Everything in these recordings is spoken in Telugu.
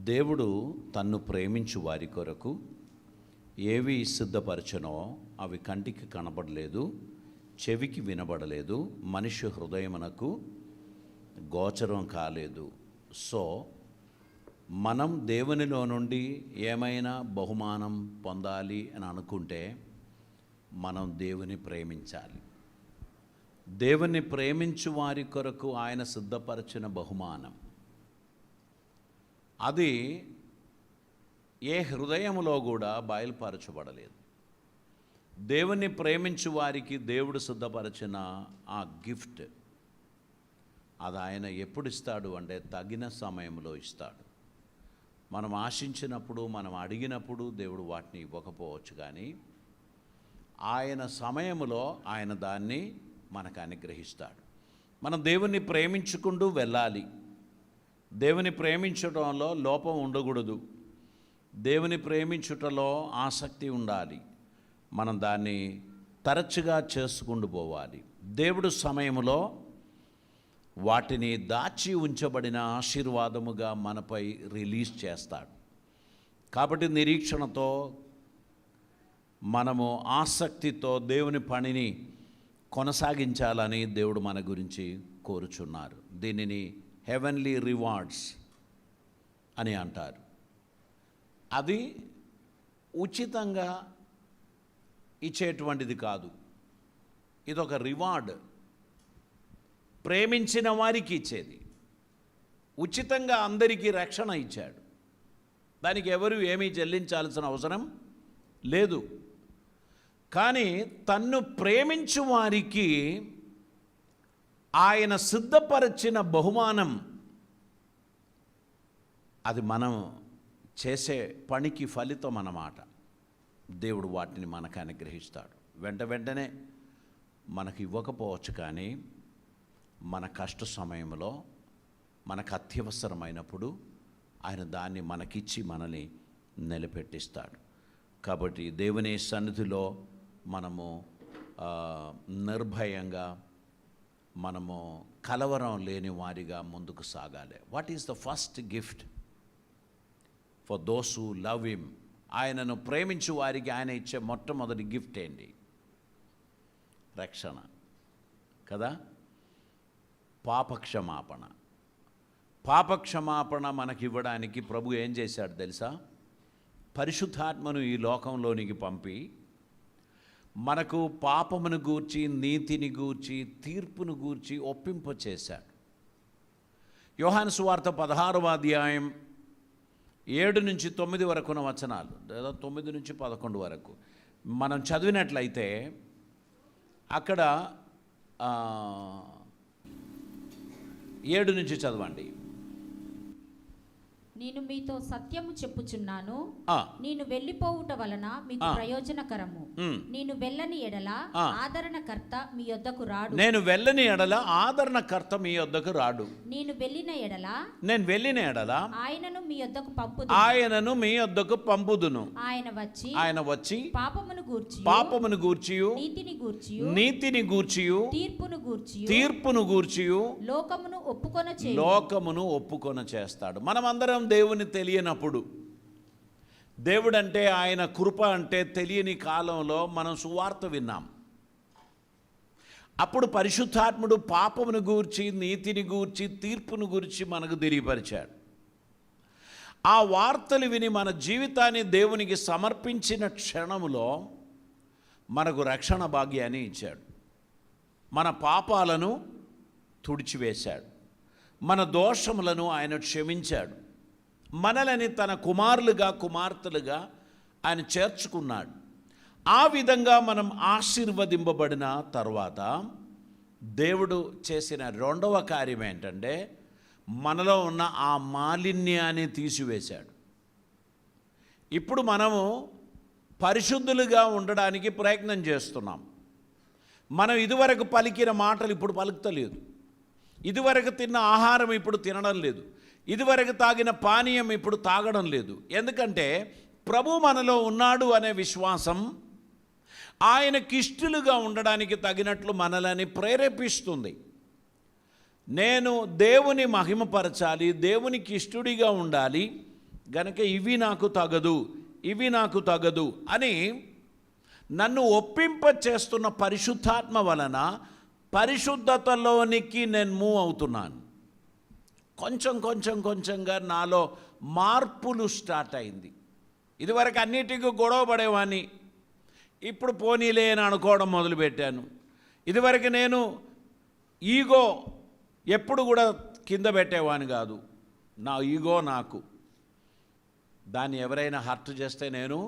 దేవుడు తన్ను ప్రేమించు వారి కొరకు ఏవి సిద్ధపరచనో అవి కంటికి కనబడలేదు, చెవికి వినబడలేదు, మనిషి హృదయమునకు గోచరం కాలేదు. సో మనం దేవునిలో నుండి ఏమైనా బహుమానం పొందాలి అని అనుకుంటే మనం దేవుని ప్రేమించాలి. దేవుని ప్రేమించు వారి కొరకు ఆయన సిద్ధపరచిన బహుమానం అది ఏ హృదయములో కూడా బయలుపరచబడలేదు. దేవుని ప్రేమించు వారికి దేవుడు సిద్ధపరచిన ఆ గిఫ్ట్ అది ఆయన ఎప్పుడు ఇస్తాడు అంటే తగిన సమయంలో ఇస్తాడు. మనం ఆశించినప్పుడు, మనం అడిగినప్పుడు దేవుడు వాటిని ఇవ్వకపోవచ్చు, కానీ ఆయన సమయంలో ఆయన దాన్ని మనకు అనుగ్రహిస్తాడు. మనం దేవుని ప్రేమించుకుంటూ వెళ్ళాలి. దేవుని ప్రేమించడంలో లోపం ఉండకూడదు. దేవుని ప్రేమించుటలో ఆసక్తి ఉండాలి. మనం దాన్ని తరచుగా చేసుకుంటూ పోవాలి. దేవుడు సమయంలో వాటిని దాచి ఉంచబడిన ఆశీర్వాదముగా మనపై రిలీజ్ చేస్తాడు. కాబట్టి నిరీక్షణతో మనము ఆసక్తితో దేవుని పనిని కొనసాగించాలని దేవుడు మన గురించి కోరుచున్నారు. దీనిని హెవెన్లీ రివార్డ్స్ అని అంటారు. అది ఉచితంగా ఇచ్చేటువంటిది కాదు, ఇదొక రివార్డ్. ప్రేమించిన వారికి ఇచ్చేది. ఉచితంగా అందరికీ రక్షణ ఇచ్చాడు. దానికి ఎవరు ఏమీ చెల్లించాల్సిన అవసరం లేదు. కానీ తన్ను ప్రేమించు వారికి ఆయన సిద్ధపరిచిన బహుమానం అది మనం చేసే పనికి ఫలితం అన్నమాట. దేవుడు వాటిని మనకు అనుగ్రహిస్తాడు. వెంటనే మనకు ఇవ్వకపోవచ్చు, కానీ మన కష్ట సమయంలో మనకు అత్యవసరమైనప్పుడు ఆయన దాన్ని మనకిచ్చి మనల్ని నిలబెట్టిస్తాడు. కాబట్టి దేవుని సన్నిధిలో మనము నిర్భయంగా, మనము కలవరం లేని వారిగా ముందుకు సాగాలి. What is the first gift for those who love him? ఆయనను ప్రేమించు వారికి ఆయన ఇచ్చే మొట్టమొదటి గిఫ్ట్ ఏంటి? రక్షణ కదా. పాపక్షమాపణ. పాపక్షమాపణ మనకి ఇవ్వడానికి ప్రభు ఏం చేశాడు తెలుసా? పరిశుద్ధాత్మను ఈ లోకంలోనికి పంపి మనకు పాపమును గూర్చి, నీతిని గూర్చి, తీర్పును గూర్చి ఒప్పింపచేశాడు. యోహాను సువార్త 16వ అధ్యాయం 7 నుంచి 9 వరకున్న వచనాలు, లేదా 9 నుంచి 11 వరకు మనం చదివినట్లయితే అక్కడ 7 నుంచి చదవండి. నేను మీతో సత్యము చెప్పుచున్నాను, నేను వెళ్ళిపోవుట వలన మీకు ప్రయోజనకరము. నేను వెళ్ళని ఎడల ఆదరణకర్త మీ యొద్దకు రాడు. నేను వెళ్ళని ఎడల ఆదరణకర్త మీ యొద్దకు రాడు. నేను వెళ్ళిన ఎడల ఆయనను మీ యొద్దకు పంపుదును. ఆయన వచ్చి పాపమును గూర్చి నీతిని గూర్చి తీర్పును గూర్చి లోకమును ఒప్పుకొన చేస్తాడు. మనమందరం దేవుని తెలియనప్పుడు, దేవుడంటే ఆయన కృప అంటే తెలియని కాలంలో మనం సువార్త విన్నాం. అప్పుడు పరిశుద్ధాత్ముడు పాపమును గూర్చి, నీతిని గూర్చి, తీర్పును గురించి మనకు తెలియపరిచాడు. ఆ వార్తలు విని మన జీవితాన్ని దేవునికి సమర్పించిన క్షణములో మనకు రక్షణ భాగ్యాన్ని ఇచ్చాడు. మన పాపాలను తుడిచివేశాడు. మన దోషములను ఆయన క్షమించాడు. మనలని తన కుమారులుగా, కుమార్తెలుగా ఆయన చేర్చుకున్నాడు. ఆ విధంగా మనం ఆశీర్వదింపబడిన తర్వాత దేవుడు చేసిన రెండవ కార్యం ఏంటంటే మనలో ఉన్న ఆ మాలిన్యాన్ని తీసివేశాడు. ఇప్పుడు మనము పరిశుద్ధులుగా ఉండడానికి ప్రయత్నం చేస్తున్నాం. మనం ఇదివరకు పలికిన మాటలు ఇప్పుడు పలుకుతలేదు. ఇదివరకు తిన్న ఆహారం ఇప్పుడు తినడం లేదు. ఇదివరకు తాగిన పానీయం ఇప్పుడు తాగడం లేదు. ఎందుకంటే ప్రభు మనలో ఉన్నాడు అనే విశ్వాసం ఆయనకిష్టులుగా ఉండడానికి తగినట్లు మనల్ని ప్రేరేపిస్తుంది. నేను దేవుని మహిమపరచాలి, దేవునికి ఇష్టుడిగా ఉండాలి, గనక ఇవి నాకు తగదు అని నన్ను ఒప్పింప చేస్తున్న పరిశుద్ధాత్మ వలన పరిశుద్ధతలోనికి నేను మూవ్ అవుతున్నాను. కొంచెంగా నాలో మార్పులు స్టార్ట్ అయింది. ఇదివరకు అన్నిటికీ గొడవ పడేవాడిని, ఇప్పుడు పోనీలే అని అనుకోవడం మొదలుపెట్టాను. ఇదివరకు నేను ఈగో ఎప్పుడు కూడా కింద పెట్టేవాని కాదు. నా ఈగో నాకు, దాన్ని ఎవరైనా హర్ట్ చేస్తే నేను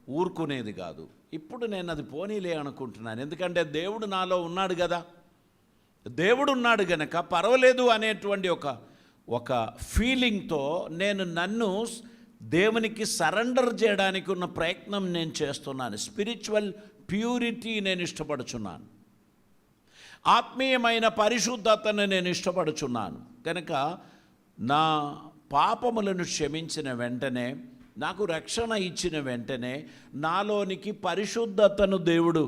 ఊరుకునేది కాదు. ఇప్పుడు నేను అది పోనీలే అనుకుంటున్నాను. ఎందుకంటే దేవుడు నాలో ఉన్నాడు కదా, దేవుడు ఉన్నాడు గనక పర్వాలేదు అనేటువంటి ఒక ఫీలింగ్తో నన్ను దేవునికి సరెండర్ చేయడానికి ఉన్న ప్రయత్నం నేను చేస్తున్నాను. స్పిరిచువల్ ప్యూరిటీ నేను ఇష్టపడుచున్నాను, ఆత్మీయమైన పరిశుద్ధతను నేను ఇష్టపడుచున్నాను. కనుక నా పాపములను క్షమించిన వెంటనే, నాకు రక్షణ ఇచ్చిన వెంటనే నాలోనికి పరిశుద్ధతను దేవుడు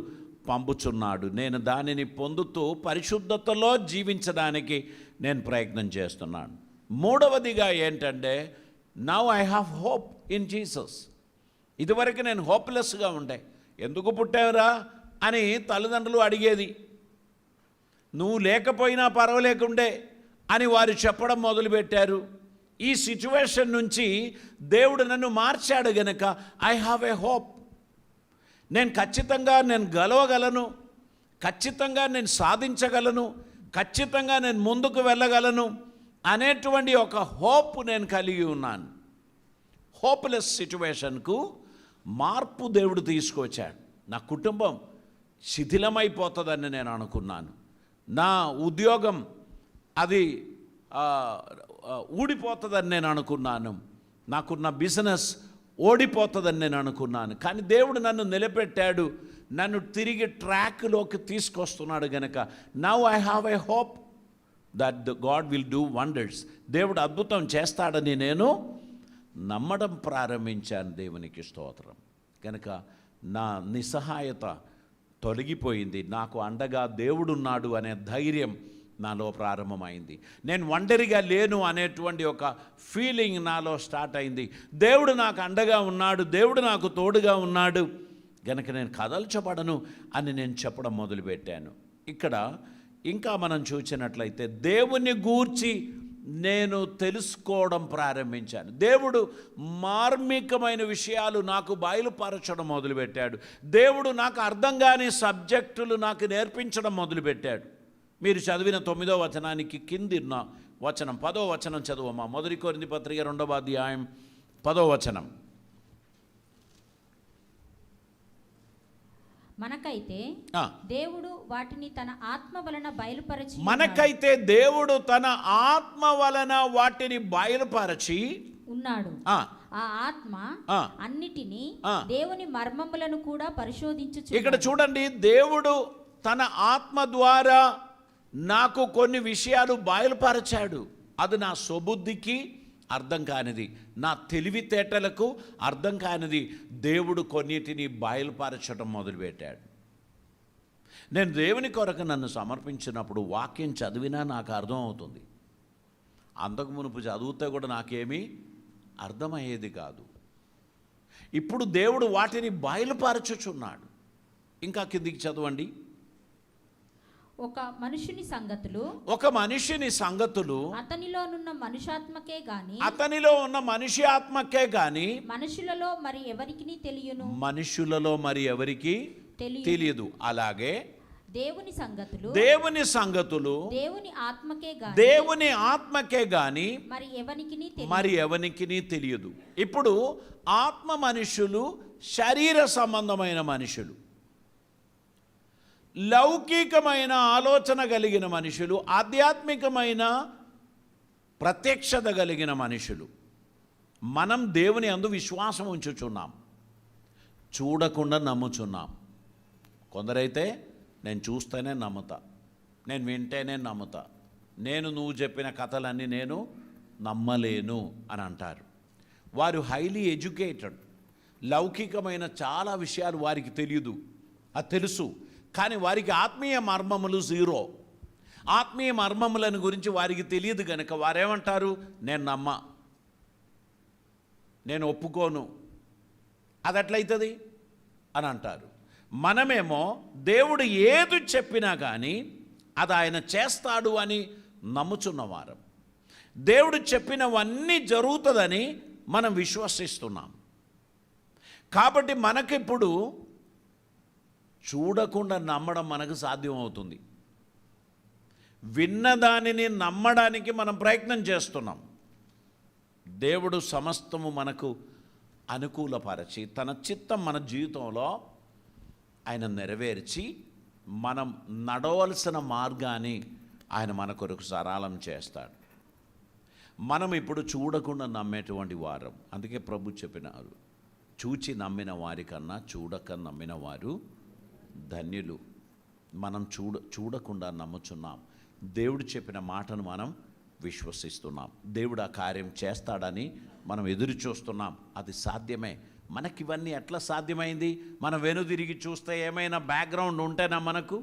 పంపుచున్నాడు. నేను దానిని పొందుతూ పరిశుద్ధతలో జీవించడానికి నేను ప్రయత్నం చేస్తున్నాను. మూడవదిగా ఏంటంటే, now I have hope in Jesus. ఇదివరకు నేను హోప్లెస్గా ఉండే. ఎందుకు పుట్టావురా అని తల్లిదండ్రులు అడిగేది, నువ్వు లేకపోయినా పర్వాలేకుండే అని వారు చెప్పడం మొదలుపెట్టారు. ఈ సిచ్యువేషన్ నుంచి దేవుడు నన్ను మార్చాడు గనక ఐ హ్యావ్ ఏ హోప్. నేను ఖచ్చితంగా గెలవగలను, ఖచ్చితంగా నేను సాధించగలను, ఖచ్చితంగా నేను ముందుకు వెళ్ళగలను అనేటువంటి ఒక హోప్ నేను కలిగి ఉన్నాను. హోప్లెస్ సిచ్యువేషన్కు మార్పు దేవుడు తీసుకొచ్చాడు. నా కుటుంబం శిథిలమైపోతుందని నేను అనుకున్నాను. నా ఉద్యోగం అది ఊడిపోతుందని నేను అనుకున్నాను. నాకున్న బిజినెస్ ఓడిపోతుందని నేను అనుకున్నాను. కానీ దేవుడు నన్ను నిలబెట్టాడు, నన్ను తిరిగి ట్రాక్లోకి తీసుకొస్తున్నాడు గనక now I have a hope that the God will do wonders. దేవుడు అద్భుతం చేస్తాడని నేను నమ్మడం ప్రారంభించాను. దేవునికి స్తోత్రం. కనుక నా నిస్సహాయత తొలగిపోయింది. నాకు అండగా దేవుడున్నాడు అనే ధైర్యం నాలో ప్రారంభమైంది. నేను ఒంటరిగా లేను అనేటువంటి ఒక ఫీలింగ్ నాలో స్టార్ట్ అయింది. దేవుడు నాకు అండగా ఉన్నాడు, దేవుడు నాకు తోడుగా ఉన్నాడు గనక నేను కదల్చబడను అని నేను చెప్పడం మొదలుపెట్టాను. ఇక్కడ ఇంకా మనం చూసినట్లయితే దేవుని గూర్చి నేను తెలుసుకోవడం ప్రారంభించాను. దేవుడు మార్మికమైన విషయాలు నాకు బయలుపరచడం మొదలుపెట్టాడు. దేవుడు నాకు అర్థం కాని సబ్జెక్టులు నాకు నేర్పించడం మొదలుపెట్టాడు. మీరు చదివిన 9వ వచనానికి కింది వచనం 10వ వచనం చదువమ్మా. 1 కొరింథీ పత్రిక 2వ అధ్యాయం 10వ వచనం. మనకైతే దేవుడు వాటిని తన ఆత్మ వలన బయలుపరచి వాటిని బయలుపరచి ఉన్నాడు. ఆ ఆత్మ అన్నిటినీ దేవుని మర్మములను కూడా పరిశోధించుచు. ఇక్కడ చూడండి, దేవుడు తన ఆత్మ ద్వారా నాకు కొన్ని విషయాలు బయలుపరచాడు. అది నా స్వబుద్ధికి అర్థం కానిది, నా తెలివితేటలకు అర్థం కానిది దేవుడు కొన్నిటిని బయలుపరచడం మొదలుపెట్టాడు. నేను దేవుని కొరకు నన్ను సమర్పించినప్పుడు వాక్యం చదివినా నాకు అర్థం అవుతుంది. అంతకు మునుపు చదివితే కూడా నాకేమీ అర్థమయ్యేది కాదు. ఇప్పుడు దేవుడు వాటిని బయలుపరచుచున్నాడు. ఇంకా కిందికి చదవండి. ఒక మనుషుని సంగతులు అతనిలో ఉన్న మనిషి ఆత్మకే గాని మనుషులలో మరి ఎవరికి తెలియదు. అలాగే దేవుని సంగతులు దేవుని ఆత్మకే గాని మరి ఎవనికిని తెలియదు. ఇప్పుడు ఆత్మ మనుషులు శరీర సంబంధమైన మనుషులు, లౌకికమైన ఆలోచన కలిగిన మనుషులు, ఆధ్యాత్మికమైన ప్రత్యక్షత కలిగిన మనుషులు. మనం దేవుని అందు విశ్వాసం ఉంచుచున్నాం, చూడకుండా నమ్ముచున్నాం. కొందరైతే నేను చూస్తేనే నమ్ముతా, నేను వింటేనే నమ్ముతా, నువ్వు చెప్పిన కథలన్నీ నేను నమ్మలేను అని అంటారు. వారు హైలీ ఎడ్యుకేటెడ్, లౌకికమైన చాలా విషయాలు వారికి తెలియదు, అది తెలుసు, కానీ వారికి ఆత్మీయ మర్మములు జీరో. ఆత్మీయ మర్మములను గురించి వారికి తెలియదు కనుక వారేమంటారు, నేను నమ్మ. నేను ఒప్పుకోను, అది ఎట్లయితుంది అని అంటారు. మనమేమో దేవుడు ఏది చెప్పినా కానీ అది ఆయన చేస్తాడు అని నమ్ముచున్నవారం. దేవుడు చెప్పినవన్నీ జరుగుతుందని మనం విశ్వసిస్తున్నాం. కాబట్టి మనకిప్పుడు చూడకుండా నమ్మడం మనకు సాధ్యమవుతుంది. విన్నదానిని నమ్మడానికి మనం ప్రయత్నం చేస్తున్నాం. దేవుడు సమస్తము మనకు అనుకూలపరచి తన చిత్తం మన జీవితంలో ఆయన నెరవేర్చి మనం నడవలసిన మార్గాన్ని ఆయన మన కొరకు సరళం చేస్తాడు. మనం ఇప్పుడు చూడకుండా నమ్మేటువంటి వారం. అందుకే ప్రభు చెప్పినారు, చూచి నమ్మిన వారికన్నా చూడక నమ్మిన వారు ధన్యులు. మనం చూడకుండా నమ్ముచున్నాం. దేవుడు చెప్పిన మాటను మనం విశ్వసిస్తున్నాం. దేవుడు ఆ కార్యం చేస్తాడని మనం ఎదురు చూస్తున్నాం. అది సాధ్యమే. మనకి ఇవన్నీ ఎట్లా సాధ్యమైంది? మనం వెనుదిరిగి చూస్తే ఏమైనా బ్యాక్గ్రౌండ్ ఉంటేనా మనకు?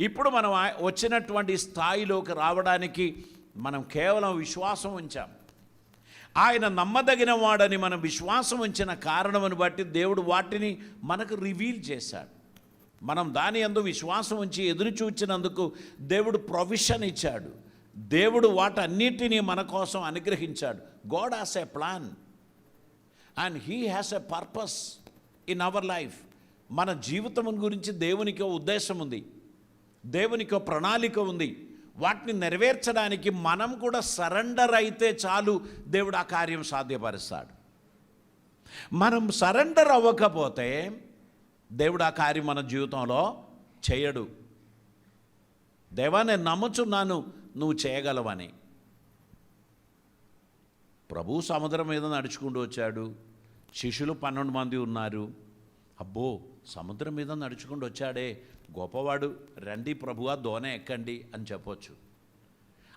ఇప్పుడు మనం వచ్చినటువంటి స్థాయిలోకి రావడానికి మనం కేవలం విశ్వాసం ఉంచాం. ఆయన నమ్మదగిన వాడని మనం విశ్వాసం ఉంచిన కారణమును బట్టి దేవుడు వాటిని మనకు రివీల్ చేశాడు. మనం దాని యందు విశ్వాసం ఉంచి ఎదురు చూచినందుకు దేవుడు ప్రొవిషన్ ఇచ్చాడు. దేవుడు వాటన్నిటినీ మన కోసం అనుగ్రహించాడు. God has a plan and he has a purpose in our life. మన జీవితం గురించి దేవునికి ఒక ఉద్దేశం ఉంది, దేవునికి ఒక ప్రణాళిక ఉంది. వాటిని నెరవేర్చడానికి మనం కూడా సరెండర్ అయితే చాలు, దేవుడు ఆ కార్యం సాధ్యపరుస్తాడు. మనం సరెండర్ అవ్వకపోతే దేవుడు ఆ కార్యం మన జీవితంలో చేయడు. దేవా, నేను నమ్ముచున్నాను నువ్వు చేయగలవని. ప్రభు సముద్రం మీద నడుచుకుంటూ వచ్చాడు. శిష్యులు 12 మంది ఉన్నారు. అబ్బో, సముద్రం మీద నడుచుకుంటూ వచ్చాడే, గొప్పవాడు, రండి ప్రభువా దోణి ఎక్కండి అని చెప్పొచ్చు.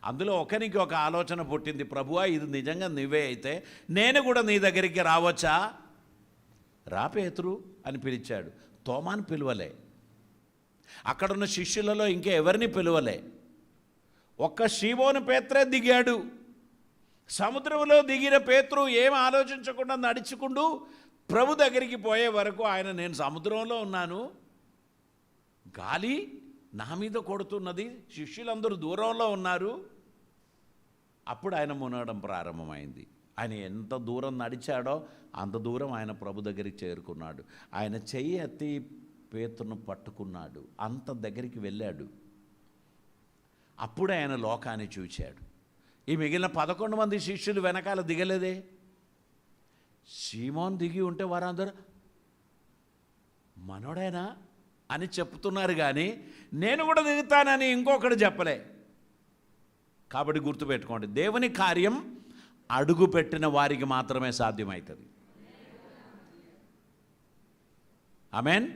అందులో ఒకరికి ఒక ఆలోచన పుట్టింది, ప్రభువా ఇది నిజంగా నువ్వే అయితే నేను కూడా నీ దగ్గరికి రావచ్చా? రా పేతురు అని పిలిచాడు. తోమాను పిలువలే, అక్కడున్న శిష్యులలో ఇంకా ఎవరిని పిలువలే. ఒక్క సీమోను పేత్రే దిగాడు. సముద్రంలో దిగిన పేతురు ఏం ఆలోచించకుండా నడుచుకుంటూ ప్రభు దగ్గరికి పోయే వరకు ఆయన, నేను సముద్రంలో ఉన్నాను, గాలి నా మీద కొడుతున్నది, శిష్యులందరూ దూరంలో ఉన్నారు. అప్పుడు ఆయన మునగడం ప్రారంభమైంది. ఆయన ఎంత దూరం నడిచాడో అంత దూరం ఆయన ప్రభు దగ్గరికి చేరుకున్నాడు. ఆయన చెయ్యి ఎత్తి పేతురును పట్టుకున్నాడు, అంత దగ్గరికి వెళ్ళాడు. అప్పుడే ఆయన లోకాన్ని చూచాడు. ఈ మిగిలిన 11 మంది శిష్యులు వెనకాల దిగలేదే. సీమోన్ దిగి ఉంటే వారందరూ మనోడేనా అని చెప్తున్నారు, కానీ నేను కూడా దిగుతానని ఇంకొకడు చెప్పలే. కాబట్టి గుర్తుపెట్టుకోండి, దేవుని కార్యం అడుగు పెట్టిన వారికి మాత్రమే సాధ్యమవుతుంది. ఆమేన్.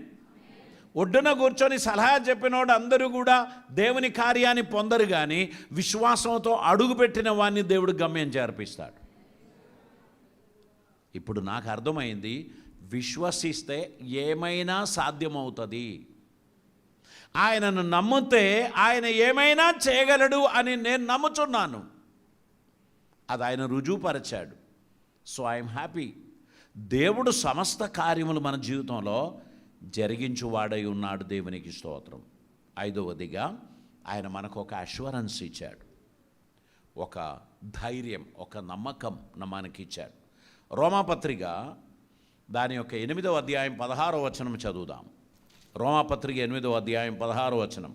ఒడ్డున కూర్చొని సలహా చెప్పినోడు అందరూ కూడా దేవుని కార్యాన్ని పొందరు, కానీ విశ్వాసంతో అడుగుపెట్టిన వాడిని దేవుడు గమ్యం చేర్పిస్తాడు. ఇప్పుడు నాకు అర్థమైంది, విశ్వసిస్తే ఏమైనా సాధ్యమవుతుంది. ఆయనను నమ్మితే ఆయన ఏమైనా చేయగలడు అని నేను నమ్ముచున్నాను. అది ఆయన రుజువుపరిచాడు. So I'm happy. దేవుడు సమస్త కార్యములు మన జీవితంలో జరిగించువాడై ఉన్నాడు. దేవునికి స్తోత్రం. 5వదిగా ఆయన మనకు ఒక అష్యూరెన్స్ ఇచ్చాడు, ఒక ధైర్యం, ఒక నమ్మకం మనకిచ్చాడు. రోమాపత్రిక దాని యొక్క 8వ అధ్యాయం 16వ వచనం చదువుదాం. రోమాపత్రిక 8వ అధ్యాయం 16వ వచనం.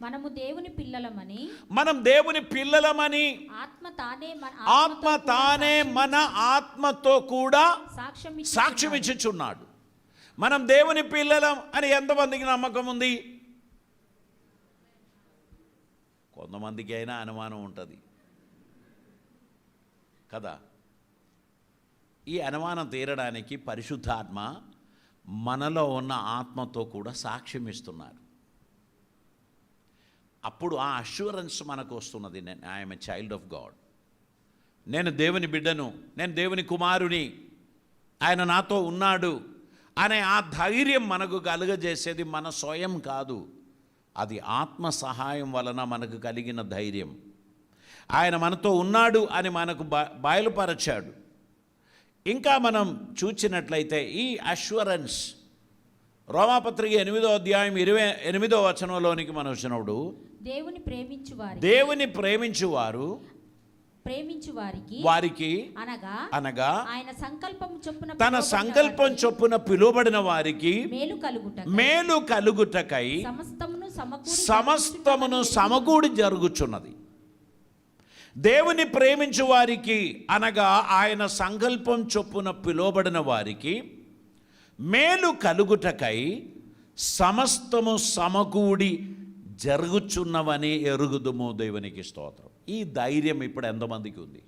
మనము దేవుని పిల్లలమని, మనం దేవుని పిల్లలమని ఆత్మ తానే మన ఆత్మతో కూడా సాక్ష్యం ఇచ్చుచున్నాడు. మనం దేవుని పిల్లలం అని ఎంతమందికి నమ్మకం ఉంది? కొంతమందికి అయినా అనుమానం ఉంటుంది కదా. ఈ అనుమానం తీరడానికి పరిశుద్ధాత్మ మనలో ఉన్న ఆత్మతో కూడా సాక్ష్యం ఇస్తున్నారు. అప్పుడు ఆ అష్యూరెన్స్ మనకు వస్తున్నది, I'm a child of God, నేను దేవుని బిడ్డను, నేను దేవుని కుమారుని, ఆయన నాతో ఉన్నాడు అనే ఆ ధైర్యం మనకు కలుగజేసేది మన స్వయం కాదు, అది ఆత్మ సహాయం వలన మనకు కలిగిన ధైర్యం. ఆయన మనతో ఉన్నాడు అని మనకు బయలుపరచాడు. ఇంకా మనం చూచినట్లయితే ఈ అష్యూరెన్స్ రోమాపత్రిక 8వ అధ్యాయం 28వ వచనంలోనికి మనం వచ్చినప్పుడు దేవుని ప్రేమించువారు వారికి అనగా తన సంకల్పం చొప్పున పిలువబడిన వారికి మేలు కలుగుటకై సమస్తమును సమకూడి జరుగుచున్నది. దేవుని ప్రేమించు వారికి అనగా ఆయన సంకల్పం చొప్పున పిలువబడిన వారికి మేలు కలుగుటకై సమస్తము సమకూడి జరుగుచున్నవని ఎరుగుదుము. దేవునికి స్తోత్రం. ఈ ధైర్యం ఇప్పుడు ఎంతమందికి ఉంది?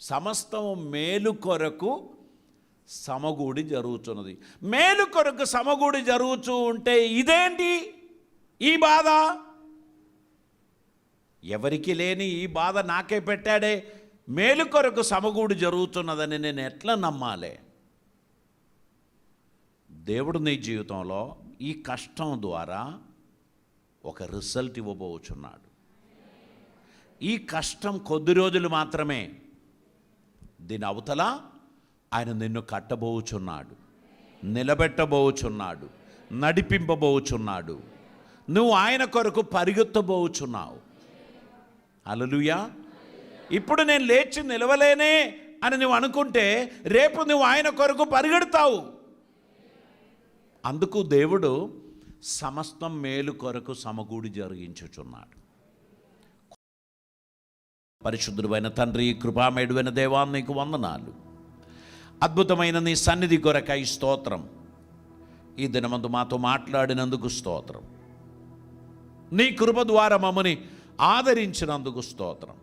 సమస్తము మేలు కొరకు సమగూడి జరుగుతున్నది. మేలు కొరకు సమగూడి జరుగుతూ ఉంటే ఇదేంటి ఈ బాధ? ఎవరికి లేని ఈ బాధ నాకే పెట్టాడే. మేలు కొరకు సమగూడి జరుగుతున్నదని నేను ఎట్లా నమ్మాలి? దేవుడు నీ జీవితంలో ఈ కష్టం ద్వారా ఒక రిజల్ట్ ఇవ్వబోచున్నాడు. ఈ కష్టం కొద్ది రోజులు మాత్రమే. దీని అవతల ఆయన నిన్ను కట్టబోచున్నాడు, నిలబెట్టబోచున్నాడు, నడిపింపబోచున్నాడు. నువ్వు ఆయన కొరకు పరిగెత్తబోచున్నావు. హల్లెలూయా. ఇప్పుడు నేను లేచి నిలవలేనే అని నువ్వు అనుకుంటే రేపు నువ్వు ఆయన కొరకు పరిగెడతావు. అందుకు దేవుడు సమస్తం మేలు కొరకు సమకూడి జరిగించుచున్నాడు. పరిశుద్ధుడైన తండ్రి, కృపామేడువైన దేవా, నీకు వందనాలు. అద్భుతమైన నీ సన్నిధి కొరకై స్తోత్రం. ఈ దినమందు మాతో మాట్లాడినందుకు స్తోత్రం. నీ కృప ద్వారా మమ్మని ఆదరించినందుకు స్తోత్రం.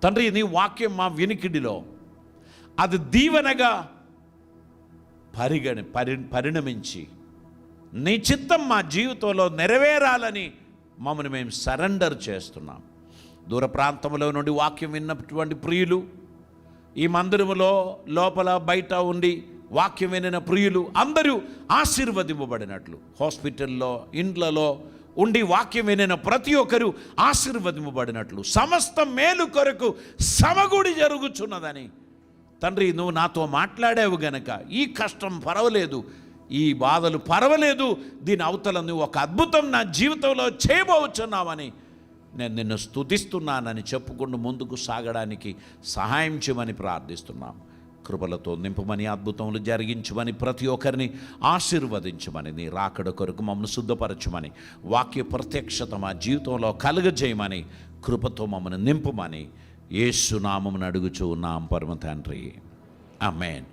తండ్రి, నీ వాక్యం మా వినికిడిలో అది దీవెనగా పరిణమించి నీ చిత్తం మా జీవితంలో నెరవేరాలని మమ్మల్ని మేము సరెండర్ చేస్తున్నాం. దూర ప్రాంతంలో నుండి వాక్యం విన్నటువంటి ప్రియులు, ఈ మందిరములో లోపల బయట ఉండి వాక్యం వినిన ప్రియులు అందరూ ఆశీర్వదింపబడినట్లు, హాస్పిటల్లో ఇండ్లలో ఉండి వాక్యం వినిన ప్రతి ఒక్కరూ ఆశీర్వదింపబడినట్లు సమస్త మేలు కొరకు సమగూడి జరుగుచున్నదని తండ్రి నువ్వు నాతో మాట్లాడావు గనక ఈ కష్టం పర్వాలేదు, ఈ బాధలు పర్వాలేదు, దీని అవతల నువ్వు ఒక అద్భుతం నా జీవితంలో చేయబోచున్నావని నేను నిన్ను స్తుతిస్తున్నానని చెప్పుకుంటూ ముందుకు సాగడానికి సహాయం చేయమని ప్రార్థిస్తున్నాం. కృపలతో నింపమని, అద్భుతములు జరిగించమని, ప్రతి ఒక్కరిని ఆశీర్వదించమని, నీ రాకడ కొరకు మమ్మల్ని శుద్ధపరచమని, వాక్య ప్రత్యక్షత మా జీవితంలో కలుగజేయమని, కృపతో మమ్మల్ని నింపమని యేసు నామమున అడుగుచూ ఉన్నాం పరమ తండ్రి. ఆమేన్.